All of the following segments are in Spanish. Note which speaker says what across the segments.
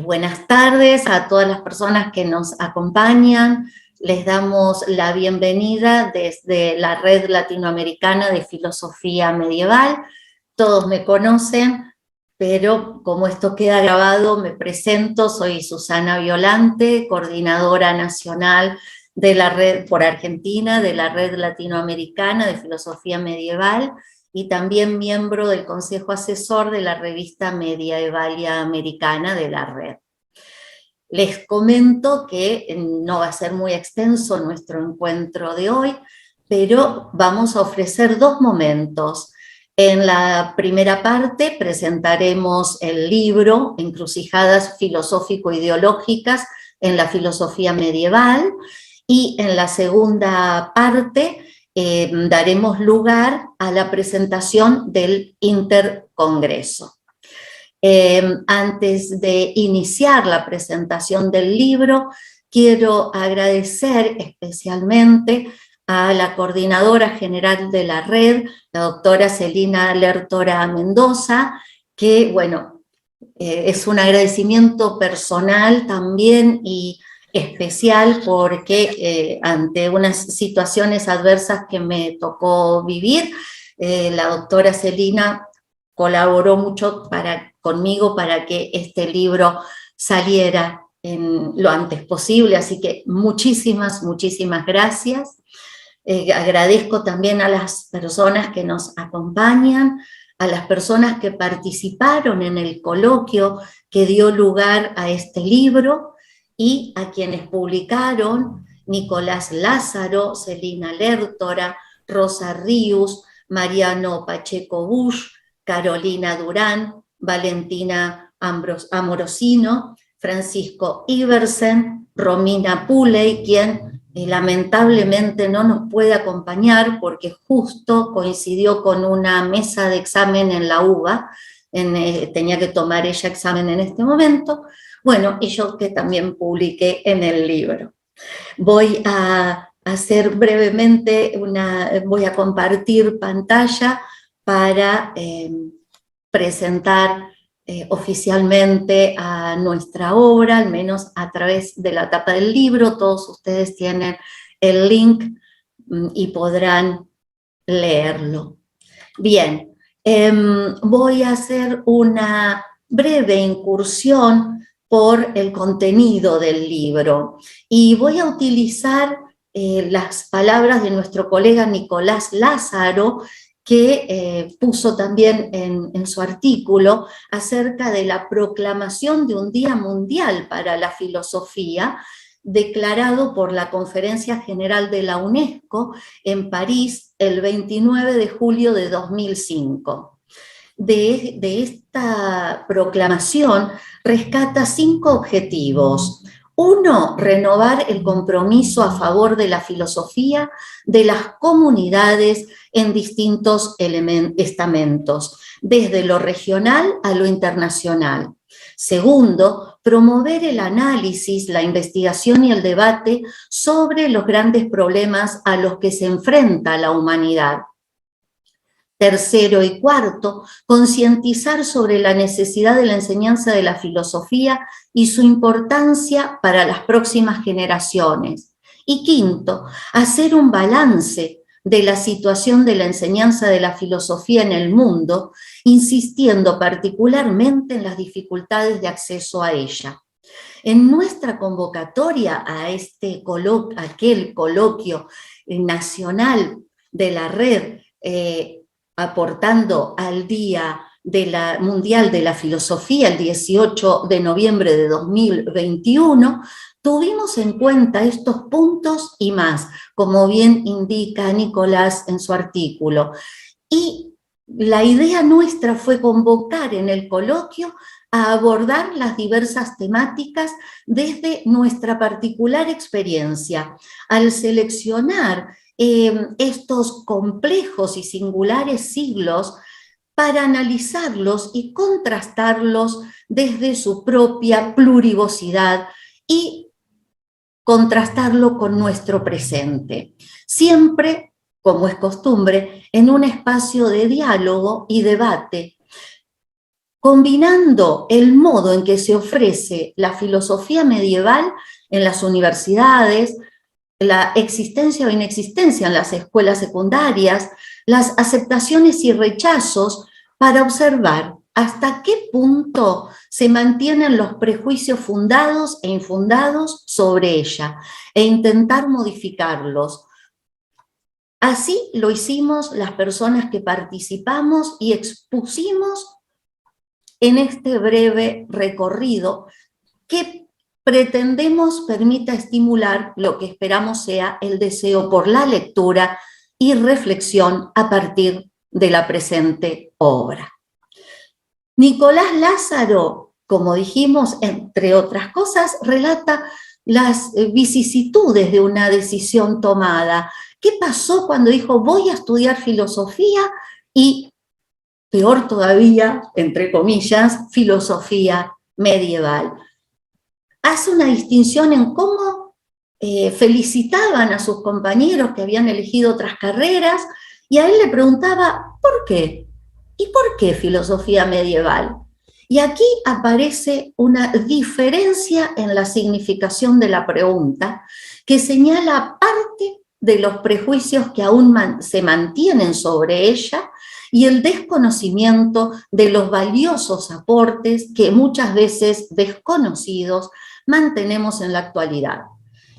Speaker 1: Buenas tardes a todas las personas que nos acompañan. Les damos la bienvenida desde la Red Latinoamericana de Filosofía Medieval. Todos me conocen, pero como esto queda grabado, me presento. Soy Susana Violante, coordinadora nacional de la Red por Argentina, de la Red Latinoamericana de Filosofía Medieval, y también miembro del Consejo Asesor de la revista Medievalia Americana de la red. Les comento que no va a ser muy extenso nuestro encuentro de hoy, pero vamos a ofrecer dos momentos. En la primera parte presentaremos el libro Encrucijadas filosófico-ideológicas en la filosofía medieval, y en la segunda parte daremos lugar a la presentación del intercongreso. Antes de iniciar la presentación del libro, quiero agradecer especialmente a la coordinadora general de la red, la doctora Celina Lertora Mendoza, que, bueno, es un agradecimiento personal también y especial porque ante unas situaciones adversas que me tocó vivir, la doctora Celina colaboró mucho conmigo para que este libro saliera en lo antes posible, así que muchísimas gracias. Agradezco también a las personas que nos acompañan, a las personas que participaron en el coloquio que dio lugar a este libro, y a quienes publicaron: Nicolás Lázaro, Celina Lertora, Rosa Ríos, Mariano Pacheco Busch, Carolina Durán, Valentina Amorosino, Francisco Iversen, Romina Puley, quien lamentablemente no nos puede acompañar porque justo coincidió con una mesa de examen en la UBA, tenía que tomar ella examen en este momento. Bueno, y yo que también publiqué en el libro. Voy a hacer brevemente voy a compartir pantalla para presentar oficialmente a nuestra obra, al menos a través de la tapa del libro. Todos ustedes tienen el link y podrán leerlo. Bien, voy a hacer una breve incursión por el contenido del libro, y voy a utilizar las palabras de nuestro colega Nicolás Lázaro, que puso también en su artículo acerca de la proclamación de un Día Mundial para la Filosofía, declarado por la Conferencia General de la UNESCO en París el 29 de julio de 2005. De esta proclamación rescata 5 objetivos. 1, renovar el compromiso a favor de la filosofía de las comunidades en distintos estamentos, desde lo regional a lo internacional. 2, promover el análisis, la investigación y el debate sobre los grandes problemas a los que se enfrenta la humanidad. 3 y 4, concientizar sobre la necesidad de la enseñanza de la filosofía y su importancia para las próximas generaciones. Y 5, hacer un balance de la situación de la enseñanza de la filosofía en el mundo, insistiendo particularmente en las dificultades de acceso a ella. En nuestra convocatoria a aquel coloquio nacional de la red, aportando al Día Mundial de la Filosofía, el 18 de noviembre de 2021, tuvimos en cuenta estos puntos y más, como bien indica Nicolás en su artículo. Y la idea nuestra fue convocar en el coloquio a abordar las diversas temáticas desde nuestra particular experiencia, al seleccionar estos complejos y singulares siglos para analizarlos y contrastarlos desde su propia plurivocidad y contrastarlo con nuestro presente. Siempre, como es costumbre, en un espacio de diálogo y debate, combinando el modo en que se ofrece la filosofía medieval en las universidades, la existencia o inexistencia en las escuelas secundarias, las aceptaciones y rechazos, para observar hasta qué punto se mantienen los prejuicios fundados e infundados sobre ella e intentar modificarlos. Así lo hicimos las personas que participamos y expusimos en este breve recorrido que pretendemos permita estimular lo que esperamos sea el deseo por la lectura y reflexión a partir de la presente obra. Nicolás Lázaro, como dijimos, entre otras cosas, relata las vicisitudes de una decisión tomada. ¿Qué pasó cuando dijo voy a estudiar filosofía y, peor todavía, entre comillas, filosofía medieval? Hace una distinción en cómo felicitaban a sus compañeros que habían elegido otras carreras y a él le preguntaba ¿por qué? ¿Y por qué filosofía medieval? Y aquí aparece una diferencia en la significación de la pregunta que señala parte de los prejuicios que aún se mantienen sobre ella y el desconocimiento de los valiosos aportes que muchas veces desconocidos mantenemos en la actualidad.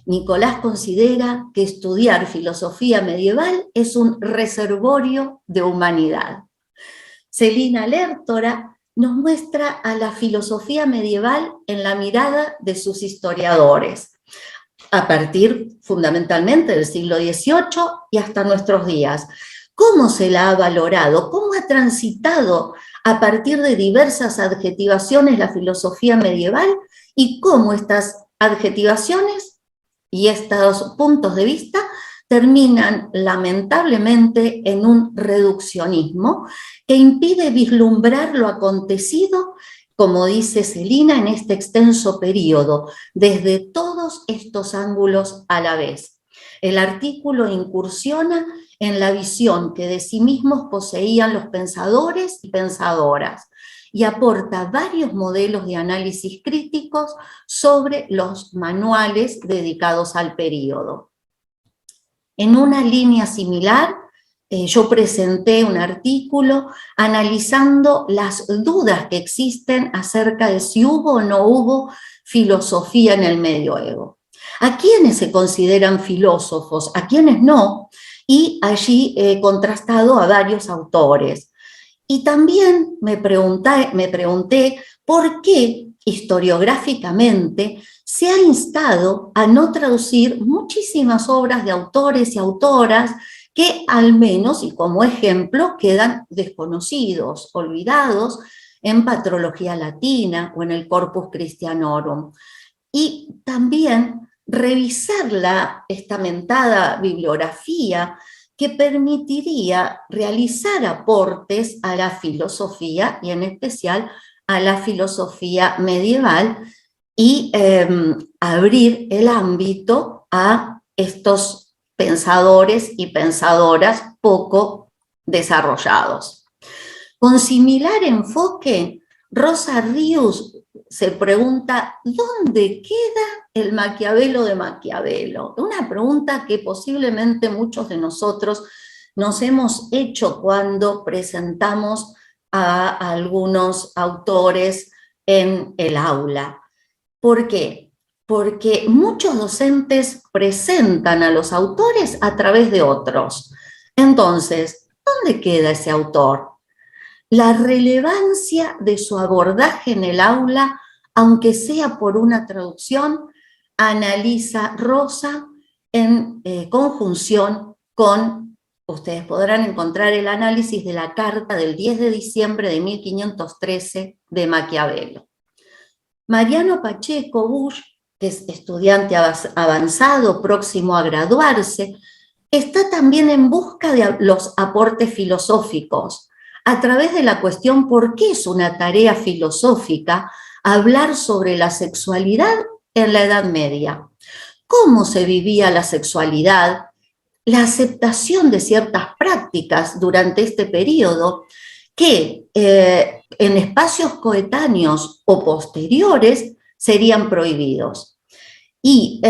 Speaker 1: Nicolás considera que estudiar filosofía medieval es un reservorio de humanidad. Celina Lertora nos muestra a la filosofía medieval en la mirada de sus historiadores, a partir fundamentalmente del siglo XVIII y hasta nuestros días. ¿Cómo se la ha valorado? ¿Cómo ha transitado a partir de diversas adjetivaciones la filosofía medieval? Y cómo estas adjetivaciones y estos puntos de vista terminan lamentablemente en un reduccionismo que impide vislumbrar lo acontecido, como dice Celina, en este extenso periodo, desde todos estos ángulos a la vez. El artículo incursiona en la visión que de sí mismos poseían los pensadores y pensadoras y aporta varios modelos de análisis críticos sobre los manuales dedicados al periodo. En una línea similar, yo presenté un artículo analizando las dudas que existen acerca de si hubo o no hubo filosofía en el medioevo. ¿A quiénes se consideran filósofos? ¿A quiénes no? Y allí he contrastado a varios autores. Y también me pregunté por qué historiográficamente se ha instado a no traducir muchísimas obras de autores y autoras que al menos, y como ejemplo, quedan desconocidos, olvidados en Patrología Latina o en el Corpus Christianorum. Y también revisar la estamentada bibliografía que permitiría realizar aportes a la filosofía y en especial a la filosofía medieval y abrir el ámbito a estos pensadores y pensadoras poco desarrollados. Con similar enfoque, Rosa Rius se pregunta, ¿dónde queda el Maquiavelo de Maquiavelo? Una pregunta que posiblemente muchos de nosotros nos hemos hecho cuando presentamos a algunos autores en el aula. ¿Por qué? Porque muchos docentes presentan a los autores a través de otros. Entonces, ¿dónde queda ese autor? La relevancia de su abordaje en el aula, aunque sea por una traducción, analiza Rosa en conjunción con, ustedes podrán encontrar el análisis de la carta del 10 de diciembre de 1513 de Maquiavelo. Mariano Pacheco Busch, que es estudiante avanzado, próximo a graduarse, está también en busca de los aportes filosóficos, a través de la cuestión por qué es una tarea filosófica hablar sobre la sexualidad en la Edad Media. ¿Cómo se vivía la sexualidad? La aceptación de ciertas prácticas durante este periodo que en espacios coetáneos o posteriores serían prohibidos. Y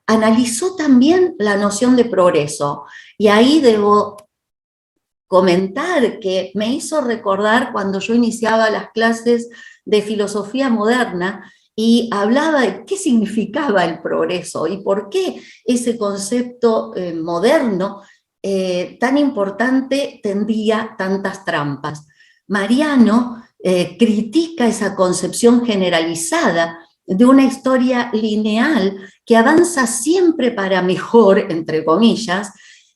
Speaker 1: analizó también la noción de progreso, y ahí debo comentar que me hizo recordar cuando yo iniciaba las clases de filosofía moderna y hablaba de qué significaba el progreso y por qué ese concepto moderno tan importante tendría tantas trampas. Mariano critica esa concepción generalizada de una historia lineal que avanza siempre para mejor, entre comillas,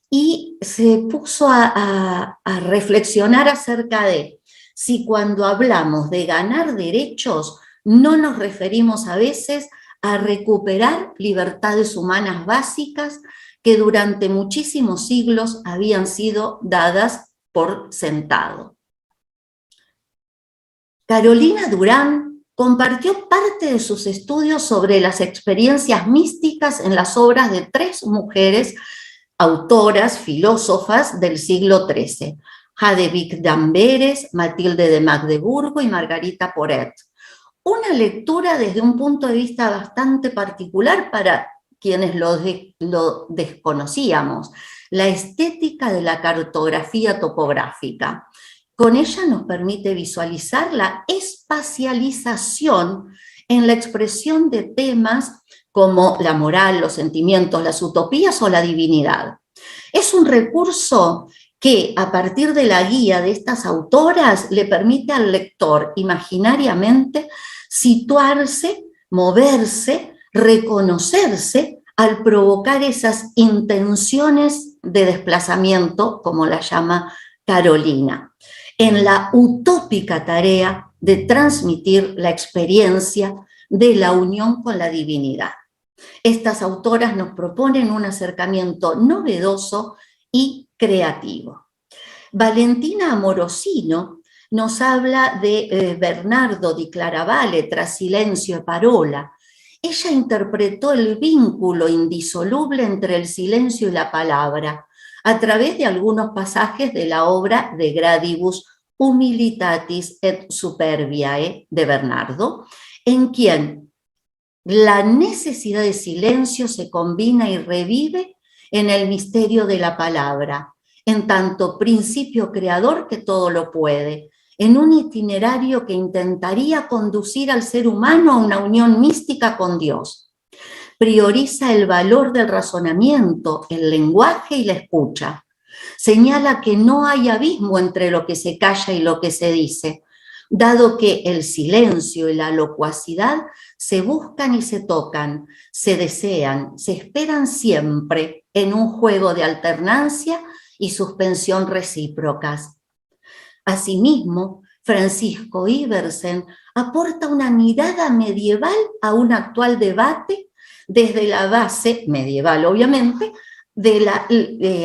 Speaker 1: y se puso a reflexionar acerca de si cuando hablamos de ganar derechos no nos referimos a veces a recuperar libertades humanas básicas que durante muchísimos siglos habían sido dadas por sentado. Carolina Durán compartió parte de sus estudios sobre las experiencias místicas en las obras de 3 mujeres autoras, filósofas del siglo XIII, Jadevig d'Amberes, Matilde de Magdeburgo y Margarita Porete. Una lectura desde un punto de vista bastante particular para quienes lo desconocíamos, la estética de la cartografía topográfica. Con ella nos permite visualizar la espacialización en la expresión de temas como la moral, los sentimientos, las utopías o la divinidad. Es un recurso que, a partir de la guía de estas autoras, le permite al lector imaginariamente situarse, moverse, reconocerse al provocar esas intenciones de desplazamiento, como la llama Carolina, en la utópica tarea de transmitir la experiencia de la unión con la divinidad. Estas autoras nos proponen un acercamiento novedoso y creativo. Valentina Amorosino nos habla de Bernardo di Claravale, Tra Silenzio e Parola. Ella interpretó el vínculo indisoluble entre el silencio y la palabra a través de algunos pasajes de la obra de Gradibus Humilitatis et Superbiae de Bernardo, en quien la necesidad de silencio se combina y revive en el misterio de la palabra, en tanto principio creador que todo lo puede, en un itinerario que intentaría conducir al ser humano a una unión mística con Dios. Prioriza el valor del razonamiento, el lenguaje y la escucha. Señala que no hay abismo entre lo que se calla y lo que se dice, dado que el silencio y la locuacidad se buscan y se tocan, se desean, se esperan siempre en un juego de alternancia y suspensión recíprocas. Asimismo, Francisco Iversen aporta una mirada medieval a un actual debate desde la base medieval, obviamente,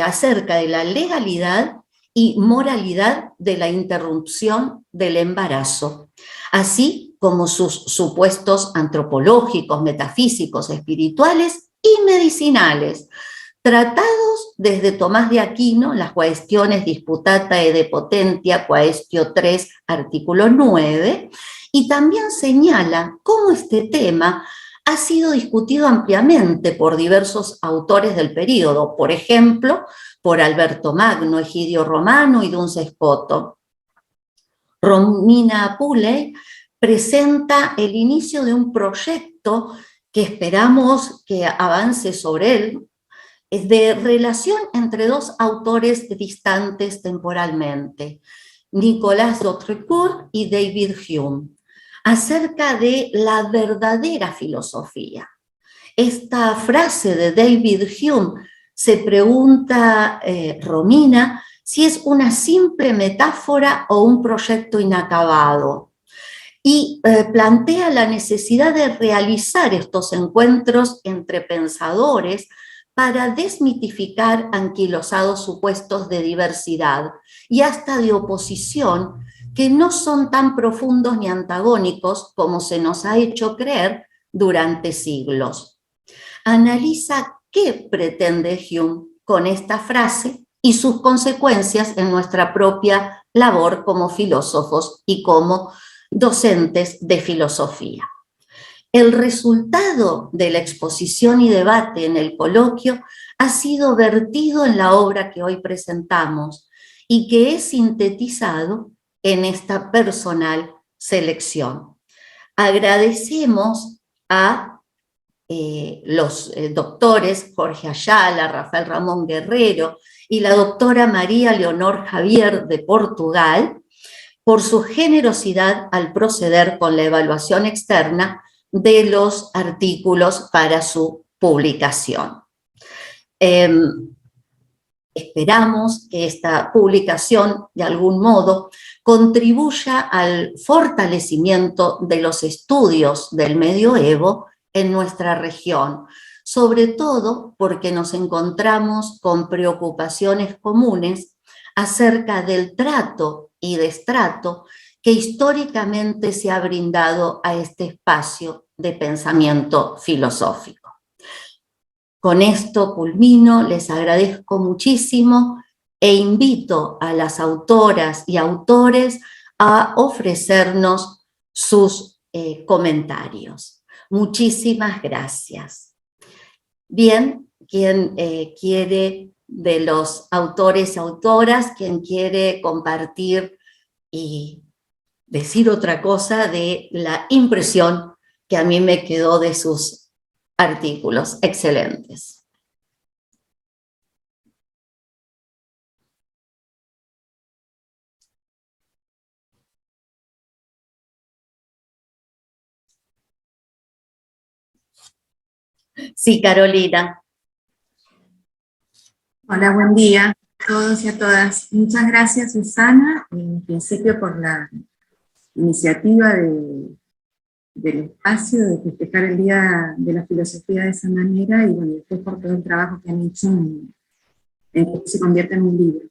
Speaker 1: acerca de la legalidad y moralidad de la interrupción del embarazo, así como sus supuestos antropológicos, metafísicos, espirituales y medicinales, tratados desde Tomás de Aquino, las Quaestiones Disputatae de Potentia, Quaestio 3, artículo 9, y también señala cómo este tema ha sido discutido ampliamente por diversos autores del período, por ejemplo, por Alberto Magno, Egidio Romano y Duns Scoto. Romina Puley presenta el inicio de un proyecto que esperamos que avance sobre él, de relación entre 2 autores distantes temporalmente, Nicolas d'Autrecourt y David Hume, acerca de la verdadera filosofía. Esta frase de David Hume se pregunta Romina si es una simple metáfora o un proyecto inacabado, y plantea la necesidad de realizar estos encuentros entre pensadores para desmitificar anquilosados supuestos de diversidad y hasta de oposición que no son tan profundos ni antagónicos como se nos ha hecho creer durante siglos. Analiza qué pretende Hume con esta frase y sus consecuencias en nuestra propia labor como filósofos y como docentes de filosofía. El resultado de la exposición y debate en el coloquio ha sido vertido en la obra que hoy presentamos y que es sintetizado en esta personal selección. Agradecemos a los doctores Jorge Ayala, Rafael Ramón Guerrero y la doctora María Leonor Javier de Portugal por su generosidad al proceder con la evaluación externa de los artículos para su publicación. Esperamos que esta publicación, de algún modo, contribuya al fortalecimiento de los estudios del medioevo en nuestra región, sobre todo porque nos encontramos con preocupaciones comunes acerca del trato y destrato que históricamente se ha brindado a este espacio de pensamiento filosófico. Con esto culmino, les agradezco muchísimo e invito a las autoras y autores a ofrecernos sus comentarios. Muchísimas gracias. Bien, quien quiere de los autores y autoras, quien quiere compartir y decir otra cosa de la impresión que a mí me quedó de sus artículos excelentes. Sí, Carolina.
Speaker 2: Hola, buen día a todos y a todas. Muchas gracias, Susana, en principio por la iniciativa del espacio, de festejar el Día de la Filosofía de esa manera, y bueno, después por todo el trabajo que han hecho en que se convierta en un libro.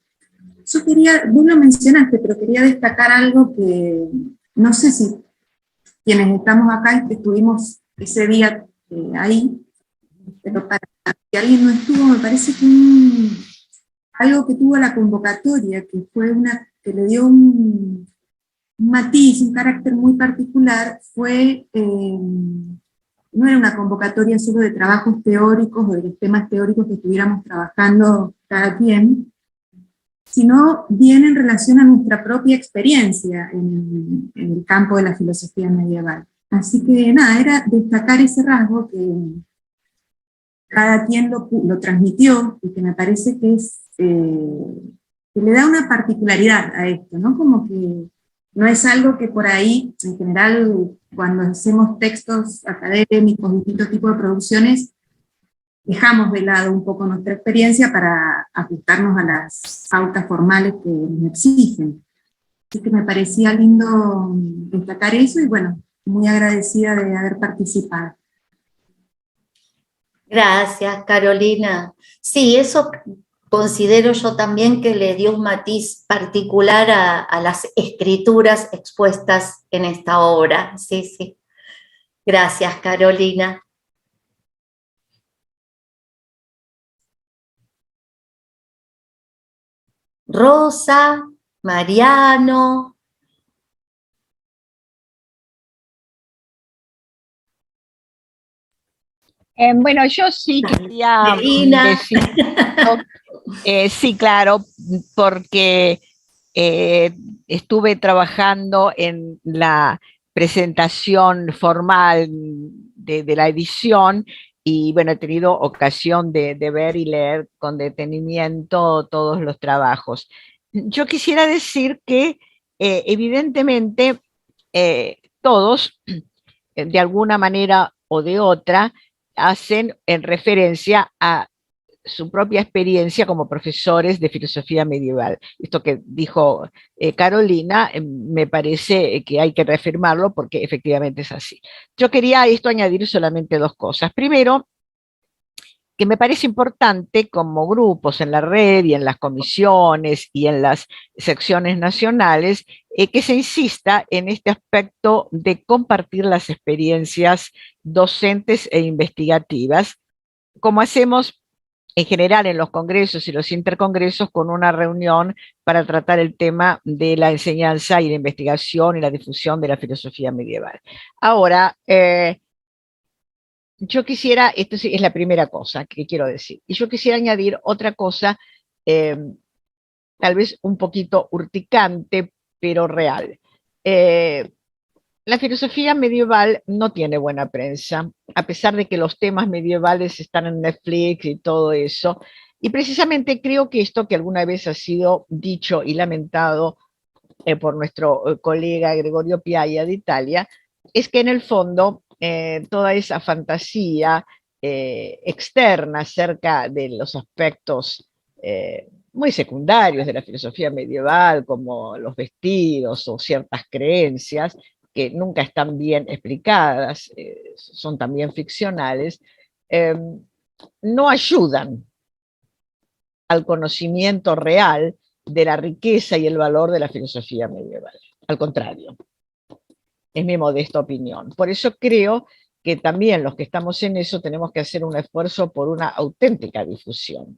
Speaker 2: Yo quería, vos lo mencionaste, pero quería destacar algo que no sé si quienes estamos acá estuvimos ese día ahí, pero para si alguien no estuvo, me parece que algo que tuvo la convocatoria, que fue que le dio un matiz, un carácter muy particular, fue, no era una convocatoria solo de trabajos teóricos o de los temas teóricos que estuviéramos trabajando cada quien, sino bien en relación a nuestra propia experiencia en el campo de la filosofía medieval. Así que nada, era destacar ese rasgo que cada quien lo transmitió y que me parece que es que le da una particularidad a esto, ¿no? Como que no es algo que por ahí, en general, cuando hacemos textos académicos, distintos tipos de producciones, dejamos de lado un poco nuestra experiencia para ajustarnos a las pautas formales que nos exigen. Así que me parecía lindo destacar eso y bueno, muy agradecida de haber participado.
Speaker 1: Gracias, Carolina. Sí, eso considero yo también que le dio un matiz particular a las escrituras expuestas en esta obra. Sí, sí. Gracias, Carolina. Rosa, Mariano.
Speaker 3: Bueno, yo sí quería decir, sí, claro, porque estuve trabajando en la presentación formal de la edición y bueno, he tenido ocasión de ver y leer con detenimiento todos los trabajos. Yo quisiera decir que evidentemente todos, de alguna manera o de otra, hacen en referencia a su propia experiencia como profesores de filosofía medieval. Esto que dijo Carolina, me parece que hay que reafirmarlo porque efectivamente es así. Yo quería a esto añadir solamente dos cosas. Primero, que me parece importante como grupos en la red y en las comisiones y en las secciones nacionales, que se insista en este aspecto de compartir las experiencias docentes e investigativas, como hacemos en general en los congresos y los intercongresos, con una reunión para tratar el tema de la enseñanza y la investigación y la difusión de la filosofía medieval. Ahora, yo quisiera, esto es la primera cosa que quiero decir, y yo quisiera añadir otra cosa, tal vez un poquito urticante, pero real. La filosofía medieval no tiene buena prensa, a pesar de que los temas medievales están en Netflix y todo eso. Y precisamente creo que esto que alguna vez ha sido dicho y lamentado por nuestro colega Gregorio Piaia de Italia, es que en el fondo toda esa fantasía externa acerca de los aspectos muy secundarios de la filosofía medieval, como los vestidos o ciertas creencias, que nunca están bien explicadas, son también ficcionales, no ayudan al conocimiento real de la riqueza y el valor de la filosofía medieval. Al contrario, es mi modesta opinión. Por eso creo que también los que estamos en eso tenemos que hacer un esfuerzo por una auténtica difusión.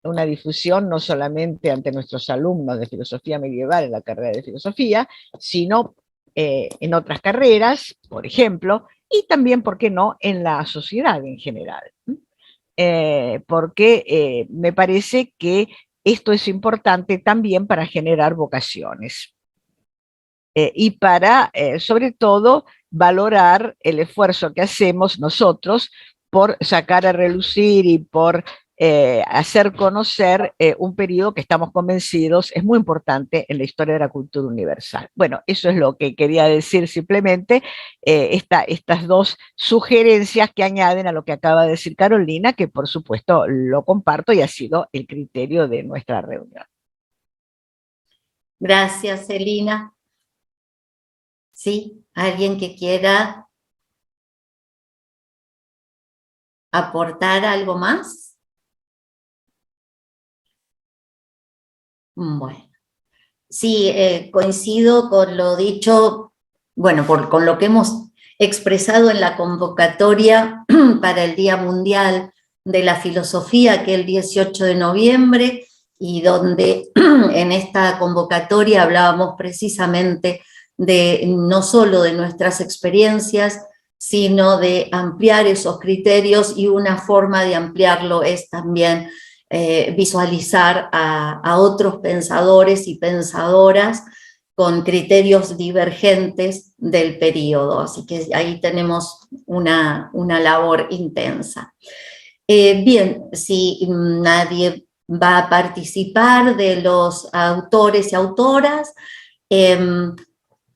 Speaker 3: Una difusión no solamente ante nuestros alumnos de filosofía medieval en la carrera de filosofía, sino en otras carreras, por ejemplo, y también, ¿por qué no?, en la sociedad en general. Porque me parece que esto es importante también para generar vocaciones y para, sobre todo, valorar el esfuerzo que hacemos nosotros por sacar a relucir y por hacer conocer un periodo que estamos convencidos es muy importante en la historia de la cultura universal. Bueno, eso es lo que quería decir simplemente, estas dos sugerencias que añaden a lo que acaba de decir Carolina, que por supuesto lo comparto y ha sido el criterio de nuestra reunión.
Speaker 1: Gracias, Celina. ¿Sí? ¿Alguien que quiera aportar algo más? Bueno, sí, coincido con lo dicho, bueno, con lo que hemos expresado en la convocatoria para el Día Mundial de la Filosofía, que es el 18 de noviembre, y donde en esta convocatoria hablábamos precisamente de no solo de nuestras experiencias, sino de ampliar esos criterios, y una forma de ampliarlo es también visualizar a otros pensadores y pensadoras con criterios divergentes del periodo. Así que ahí tenemos una labor intensa. Bien, si nadie va a participar de los autores y autoras,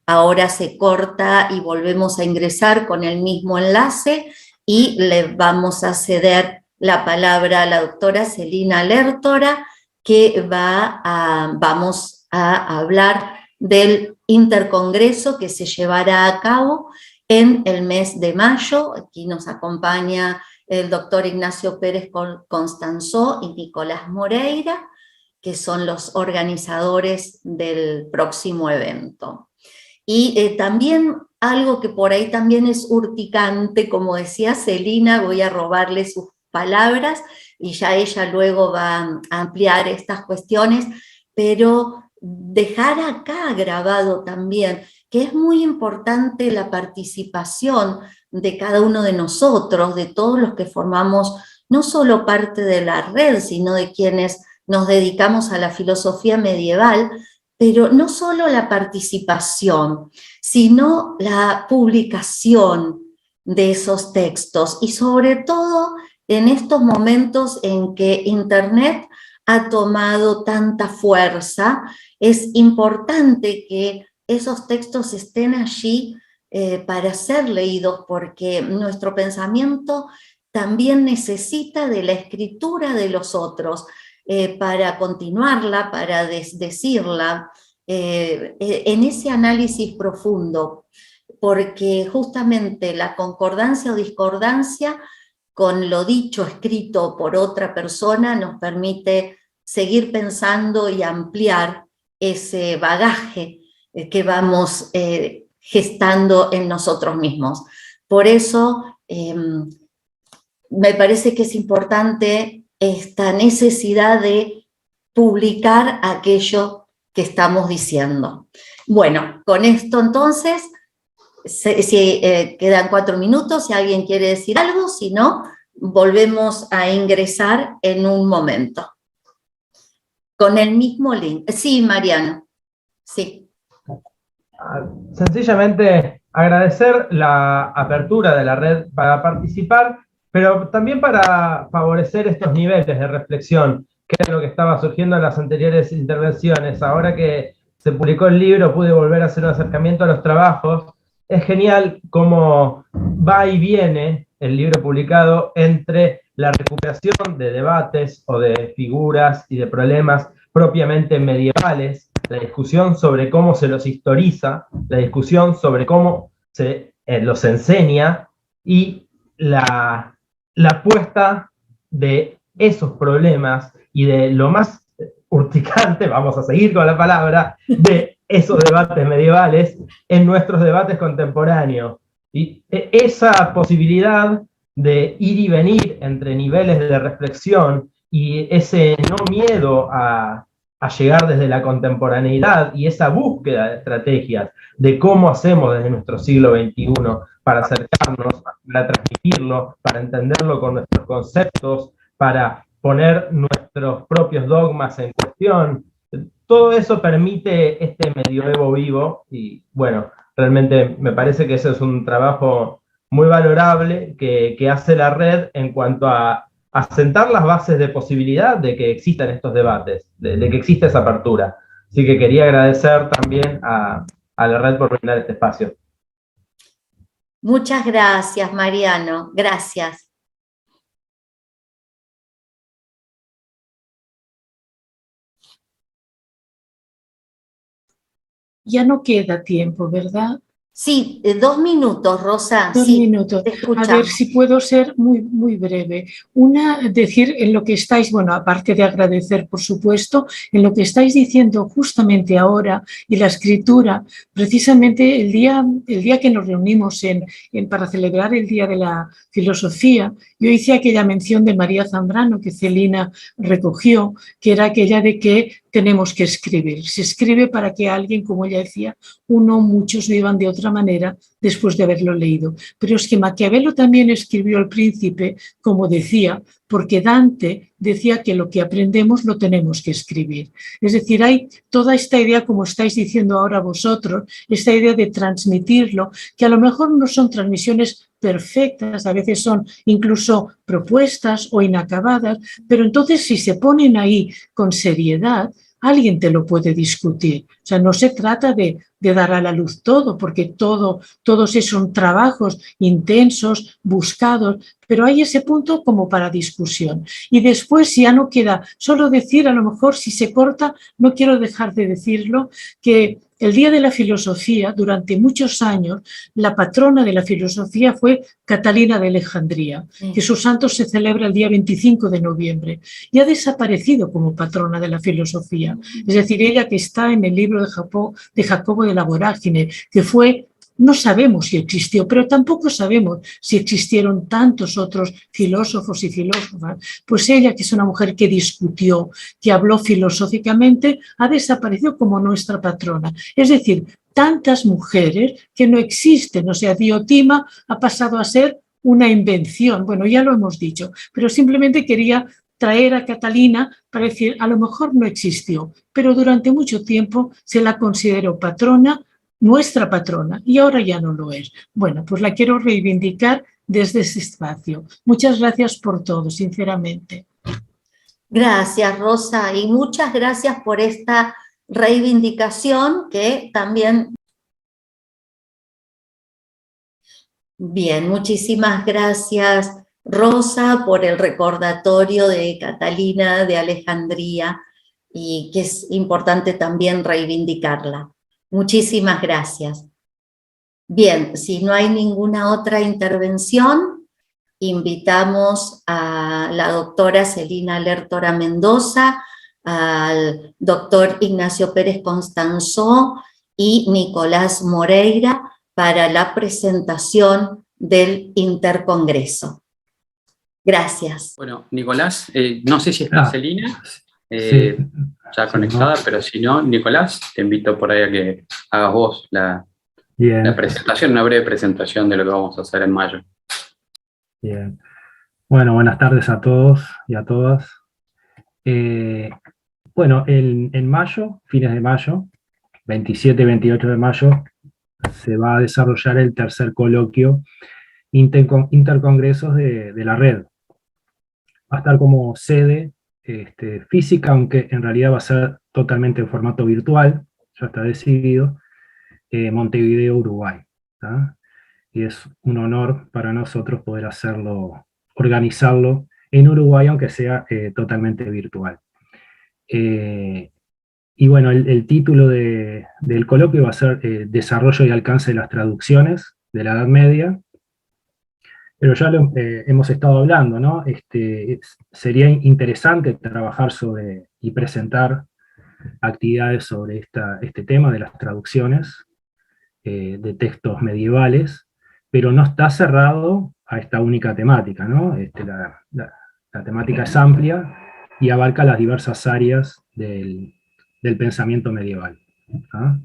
Speaker 1: ahora se corta y volvemos a ingresar con el mismo enlace y le vamos a ceder la palabra a la doctora Celina Lertora, que vamos a hablar del intercongreso que se llevará a cabo en el mes de mayo. Aquí nos acompaña el doctor Ignacio Pérez Constanzó y Nicolás Moreira, que son los organizadores del próximo evento. Y también algo que por ahí también es urticante, como decía Celina, voy a robarle sus palabras y ya ella luego va a ampliar estas cuestiones, pero dejar acá grabado también que es muy importante la participación de cada uno de nosotros, de todos los que formamos no solo parte de la red, sino de quienes nos dedicamos a la filosofía medieval, pero no solo la participación, sino la publicación de esos textos, y sobre todo en estos momentos en que Internet ha tomado tanta fuerza, es importante que esos textos estén allí para ser leídos, porque nuestro pensamiento también necesita de la escritura de los otros para continuarla, para decirla, en ese análisis profundo, porque justamente la concordancia o discordancia con lo dicho, escrito por otra persona, nos permite seguir pensando y ampliar ese bagaje que vamos gestando en nosotros mismos. Por eso me parece que es importante esta necesidad de publicar aquello que estamos diciendo. Bueno, con esto entonces, quedan 4 minutos, si alguien quiere decir algo, si no, volvemos a ingresar en un momento. Con el mismo link. Sí, Mariano. Sí.
Speaker 4: Sencillamente agradecer la apertura de la red para participar, pero también para favorecer estos niveles de reflexión, que es lo que estaba surgiendo en las anteriores intervenciones. Ahora que se publicó el libro, pude volver a hacer un acercamiento a los trabajos. Es genial cómo va y viene el libro publicado entre la recuperación de debates o de figuras y de problemas propiamente medievales, la discusión sobre cómo se los historiza, la discusión sobre cómo se los enseña y la puesta de esos problemas y de lo más urticante, vamos a seguir con la palabra, de esos debates medievales en nuestros debates contemporáneos. Y esa posibilidad de ir y venir entre niveles de reflexión y ese no miedo a llegar desde la contemporaneidad y esa búsqueda de estrategias de cómo hacemos desde nuestro siglo XXI para acercarnos, para transmitirlo, para entenderlo con nuestros conceptos, para poner nuestros propios dogmas en cuestión. Todo eso permite este medioevo vivo y, bueno, realmente me parece que ese es un trabajo muy valorable que hace la red en cuanto a sentar las bases de posibilidad de que existan estos debates, de que exista esa apertura. Así que quería agradecer también a la red por brindar este espacio.
Speaker 1: Muchas gracias, Mariano. Gracias.
Speaker 5: Ya no queda tiempo, ¿verdad?
Speaker 1: Sí, 2 minutos, Rosa.
Speaker 5: 2
Speaker 1: sí,
Speaker 5: minutos.
Speaker 1: Te escuchamos.
Speaker 5: A ver si puedo ser muy breve. Una, decir en lo que estáis, bueno, aparte de agradecer, por supuesto, en lo que estáis diciendo justamente ahora y la escritura, precisamente el día que nos reunimos para celebrar el Día de la Filosofía, yo hice aquella mención de María Zambrano que Celina recogió, que era aquella de que tenemos que escribir. Se escribe para que alguien, como ella decía, muchos vivan de otra manera después de haberlo leído. Pero es que Maquiavelo también escribió El Príncipe, como decía, porque Dante decía que lo que aprendemos lo tenemos que escribir. Es decir, hay toda esta idea, como estáis diciendo ahora vosotros, esta idea de transmitirlo, que a lo mejor no son transmisiones perfectas, a veces son incluso propuestas o inacabadas, pero entonces si se ponen ahí con seriedad, alguien te lo puede discutir. O sea, no se trata de dar a la luz todo, porque todos esos son trabajos intensos, buscados, pero hay ese punto como para discusión. Y después ya no queda solo decir, a lo mejor si se corta, no quiero dejar de decirlo, que el Día de la Filosofía, durante muchos años, la patrona de la filosofía fue Catalina de Alejandría, que su santo se celebra el día 25 de noviembre, y ha desaparecido como patrona de la filosofía. Es decir, ella que está en el libro de Jacobo de la Vorágine, que fue, no sabemos si existió, pero tampoco sabemos si existieron tantos otros filósofos y filósofas, pues ella, que es una mujer que discutió, que habló filosóficamente, ha desaparecido como nuestra patrona. Es decir, tantas mujeres que no existen, o sea, Diotima ha pasado a ser una invención, bueno, ya lo hemos dicho, pero simplemente quería traer a Catalina para decir, a lo mejor no existió, pero durante mucho tiempo se la consideró patrona, nuestra patrona, y ahora ya no lo es. Bueno, pues la quiero reivindicar desde ese espacio. Muchas gracias por todo, sinceramente.
Speaker 1: Gracias, Rosa, y muchas gracias por esta reivindicación que también... Bien, muchísimas gracias, Rosa, por el recordatorio de Catalina de Alejandría y que es importante también reivindicarla. Muchísimas gracias. Bien, si no hay ninguna otra intervención, invitamos a la doctora Celina Lertora Mendoza, al doctor Ignacio Pérez Constanzó y Nicolás Moreira para la presentación del Intercongreso. Gracias.
Speaker 6: Bueno, Nicolás, no sé si está Celina
Speaker 7: Sí.
Speaker 6: ya conectada, pero si no, Nicolás, te invito por ahí a que hagas vos la presentación, una breve presentación de lo que vamos a hacer en mayo.
Speaker 7: Bien. Bueno, buenas tardes a todos y a todas. Bueno, en mayo, fines de mayo, 27 y 28 de mayo, se va a desarrollar el tercer coloquio Intercongresos de la red. Va a estar como sede física, aunque en realidad va a ser totalmente en formato virtual, ya está decidido, Montevideo, Uruguay. ¿tá? Y es un honor para nosotros poder hacerlo, organizarlo en Uruguay, aunque sea totalmente virtual. Y bueno, el título del coloquio va a ser Desarrollo y alcance de las traducciones de la Edad Media, pero ya lo hemos estado hablando, ¿no? Sería interesante trabajar sobre y presentar actividades sobre este tema de las traducciones de textos medievales, pero no está cerrado a esta única temática, ¿no? La temática es amplia y abarca las diversas áreas del pensamiento medieval. ¿ah?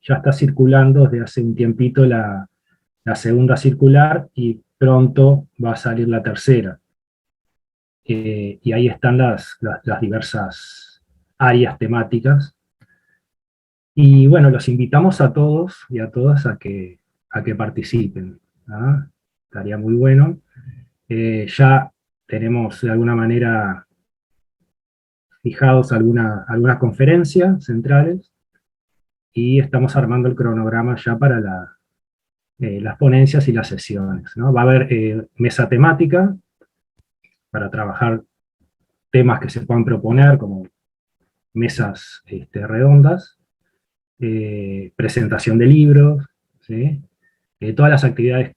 Speaker 7: Ya está circulando desde hace un tiempito la segunda circular y pronto va a salir la tercera. Y ahí están las diversas áreas temáticas. Y bueno, los invitamos a todos y a todas a que participen. ¿ah? Estaría muy bueno. Ya tenemos de alguna manera fijados algunas conferencias centrales y estamos armando el cronograma ya para las ponencias y las sesiones. ¿no? Va a haber mesa temática para trabajar temas que se puedan proponer, como mesas redondas, presentación de libros, ¿sí? Todas las actividades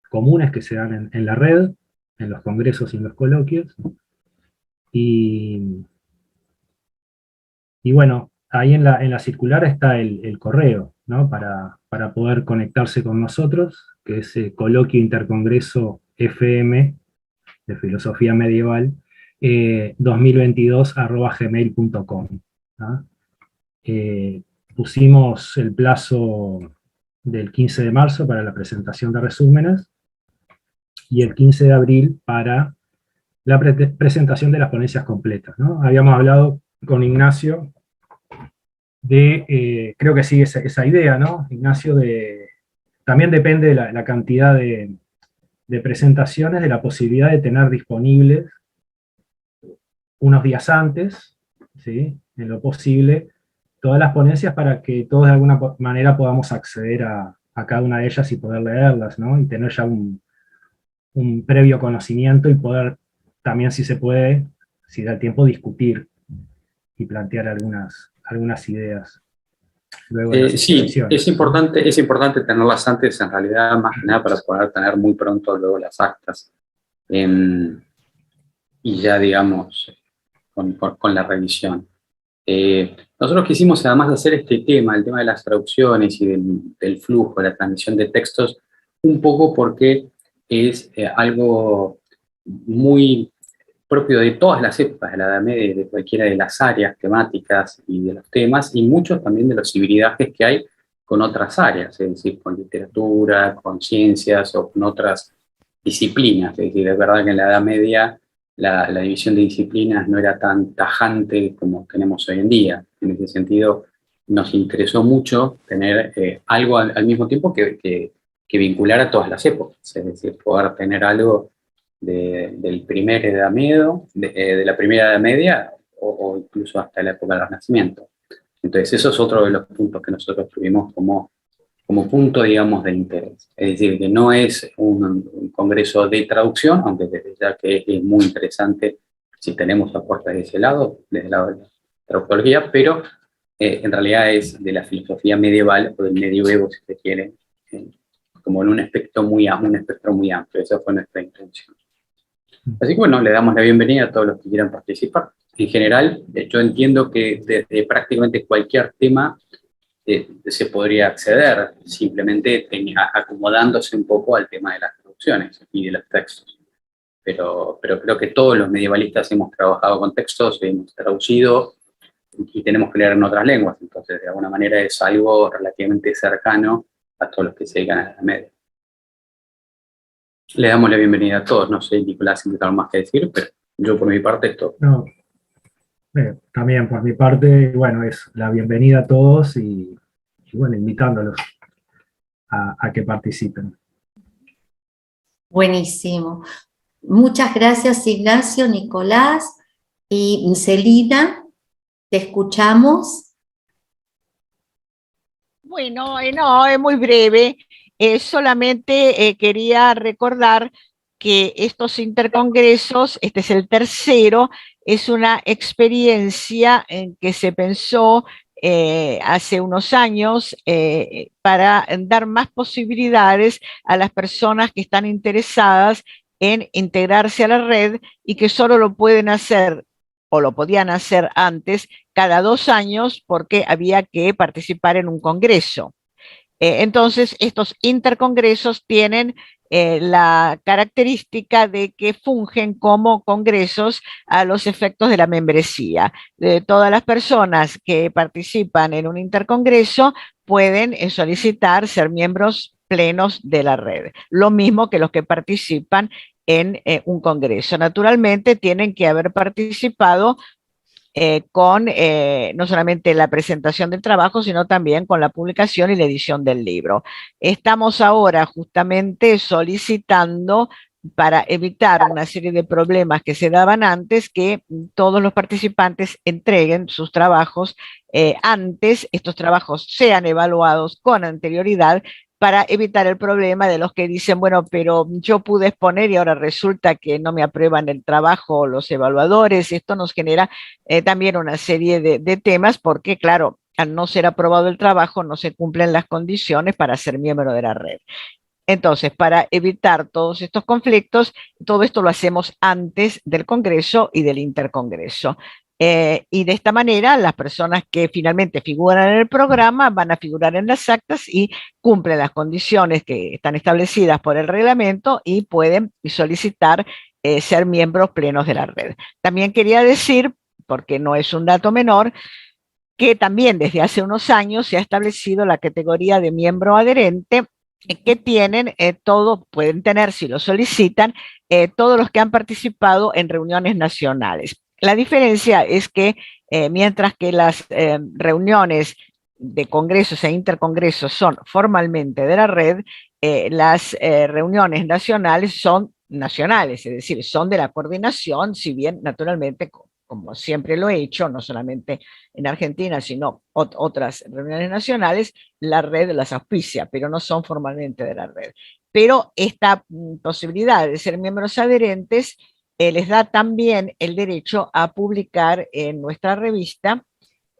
Speaker 7: comunes que se dan en la red, en los congresos y en los coloquios. Y bueno, ahí en la circular está el correo, ¿no? para poder conectarse con nosotros, que es Coloquio Intercongreso FM de Filosofía Medieval, 2022@gmail.com. ¿ah? Pusimos el plazo del 15 de marzo para la presentación de resúmenes y el 15 de abril para la presentación de las ponencias completas. ¿no? Habíamos hablado con Ignacio creo que sigue esa idea, ¿no? Ignacio, también depende de la cantidad de presentaciones, de la posibilidad de tener disponibles unos días antes, ¿sí? En lo posible, todas las ponencias para que todos de alguna manera podamos acceder a cada una de ellas y poder leerlas, ¿no? Y tener ya un previo conocimiento y poder también, si se puede, si da el tiempo, discutir y plantear algunas ideas. Luego
Speaker 6: sí, es importante tenerlas antes, en realidad, más que nada para poder tener muy pronto luego las actas. Y ya, digamos, con la revisión. Nosotros quisimos, además de hacer este tema, el tema de las traducciones y del flujo, de la transmisión de textos, un poco porque es algo muy propio de todas las épocas de la Edad Media, de cualquiera de las áreas temáticas y de los temas, y muchos también de los hibridajes que hay con otras áreas, es decir, con literatura, con ciencias o con otras disciplinas. Es decir, es verdad que en la Edad Media la división de disciplinas no era tan tajante como tenemos hoy en día. En ese sentido, nos interesó mucho tener algo al mismo tiempo que vincular a todas las épocas, es decir, poder tener algo del primer Edad Media, de la primera Edad Media, o incluso hasta la época del Renacimiento. Entonces, eso es otro de los puntos que nosotros tuvimos como punto, digamos, de interés. Es decir, que no es un congreso de traducción, aunque desde ya que es muy interesante si tenemos aportes de ese lado, desde el lado de la traductología, pero en realidad es de la filosofía medieval o del medioevo, si se quiere, como en un espectro muy amplio. Esa fue nuestra intención. Así que bueno, le damos la bienvenida a todos los que quieran participar. En general, yo entiendo que desde prácticamente cualquier tema se podría acceder, simplemente acomodándose un poco al tema de las traducciones y de los textos. pero creo que todos los medievalistas hemos trabajado con textos, hemos traducido y tenemos que leer en otras lenguas, entonces de alguna manera es algo relativamente cercano a todos los que se dedican a la Edad Media. Le damos la bienvenida a todos, no sé, Nicolás, si tiene algo más que decir, pero yo por mi parte esto.
Speaker 7: No, también por mi parte, bueno, es la bienvenida a todos y bueno, invitándolos a que participen.
Speaker 1: Buenísimo. Muchas gracias, Ignacio, Nicolás y Celina. Te escuchamos.
Speaker 3: Bueno, no, es muy breve. Solamente quería recordar que estos intercongresos, este es el tercero, es una experiencia en que se pensó hace unos años para dar más posibilidades a las personas que están interesadas en integrarse a la red y que solo lo pueden hacer o lo podían hacer antes cada 2 años porque había que participar en un congreso. Entonces, estos intercongresos tienen la característica de que fungen como congresos a los efectos de la membresía. Todas las personas que participan en un intercongreso pueden solicitar ser miembros plenos de la red, lo mismo que los que participan en un congreso. Naturalmente, tienen que haber participado con no solamente la presentación del trabajo, sino también con la publicación y la edición del libro. Estamos ahora justamente solicitando para evitar una serie de problemas que se daban antes, que todos los participantes entreguen sus trabajos antes, estos trabajos sean evaluados con anterioridad para evitar el problema de los que dicen, bueno, pero yo pude exponer y ahora resulta que no me aprueban el trabajo los evaluadores. Esto nos genera también una serie de temas porque, claro, al no ser aprobado el trabajo no se cumplen las condiciones para ser miembro de la red. Entonces, para evitar todos estos conflictos, todo esto lo hacemos antes del Congreso y del Intercongreso. Y de esta manera, las personas que finalmente figuran en el programa van a figurar en las actas y cumplen las condiciones que están establecidas por el reglamento y pueden solicitar ser miembros plenos de la red. También quería decir, porque no es un dato menor, que también desde hace unos años se ha establecido la categoría de miembro adherente que tienen todos, pueden tener si lo solicitan, todos los que han participado en reuniones nacionales. La diferencia es que mientras que las reuniones de congresos e intercongresos son formalmente de la red, las reuniones nacionales son nacionales, es decir, son de la coordinación, si bien naturalmente, como siempre lo he hecho, no solamente en Argentina, sino otras reuniones nacionales, la red las auspicia, pero no son formalmente de la red. Pero esta posibilidad de ser miembros adherentes les da también el derecho a publicar en nuestra revista.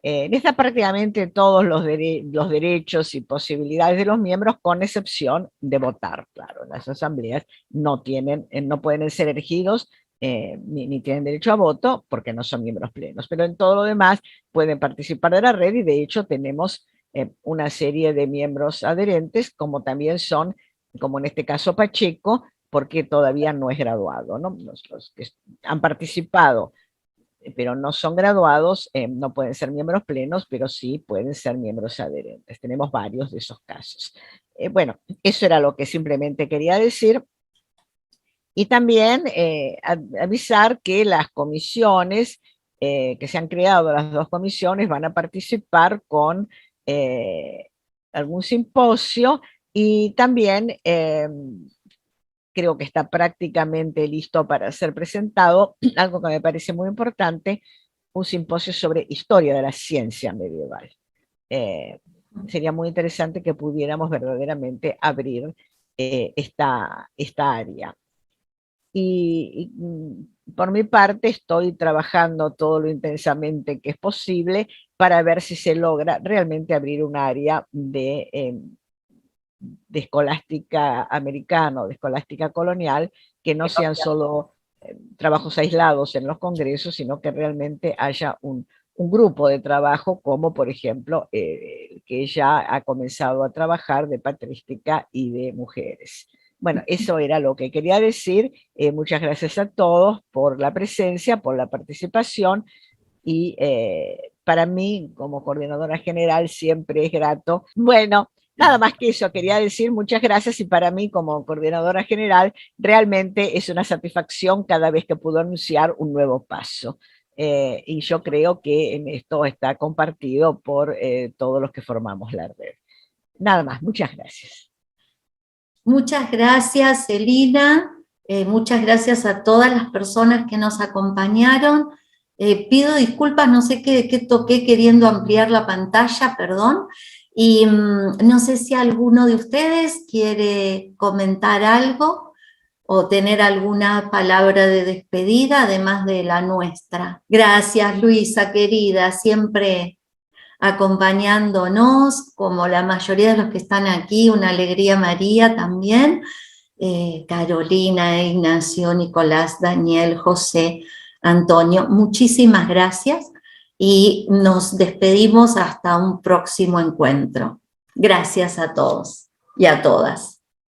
Speaker 3: Les da prácticamente todos los derechos y posibilidades de los miembros, con excepción de votar. Claro, las asambleas no pueden ser elegidos ni tienen derecho a voto porque no son miembros plenos, pero en todo lo demás pueden participar de la red y de hecho tenemos una serie de miembros adherentes, como también son, como en este caso Pacheco, porque todavía no es graduado, ¿no? Los que han participado pero no son graduados, no pueden ser miembros plenos, pero sí pueden ser miembros adherentes. Tenemos varios de esos casos. Bueno, eso era lo que simplemente quería decir. Y también avisar que las comisiones que se han creado, las 2 comisiones, van a participar con algún simposio y también creo que está prácticamente listo para ser presentado, algo que me parece muy importante, un simposio sobre historia de la ciencia medieval. Sería muy interesante que pudiéramos verdaderamente abrir esta área. Y por mi parte estoy trabajando todo lo intensamente que es posible para ver si se logra realmente abrir un área de escolástica americana o de escolástica colonial, que no sean solo trabajos aislados en los congresos, sino que realmente haya un grupo de trabajo, como por ejemplo que ya ha comenzado a trabajar de patrística y de mujeres. Bueno, eso era lo que quería decir. Muchas gracias a todos por la presencia, por la participación, y para mí, como coordinadora general, siempre es grato. Bueno, nada más que eso, quería decir muchas gracias, y para mí, como coordinadora general, realmente es una satisfacción cada vez que puedo anunciar un nuevo paso. Y yo creo que en esto está compartido por todos los que formamos la red. Nada más, muchas gracias.
Speaker 1: Muchas gracias, Celina. Muchas gracias a todas las personas que nos acompañaron. Pido disculpas, no sé qué toqué queriendo ampliar la pantalla, perdón. Y no sé si alguno de ustedes quiere comentar algo o tener alguna palabra de despedida, además de la nuestra. Gracias, Luisa, querida, siempre acompañándonos, como la mayoría de los que están aquí, una alegría María también, Carolina, Ignacio, Nicolás, Daniel, José, Antonio, muchísimas gracias y nos despedimos hasta un próximo encuentro. Gracias a todos y a todas.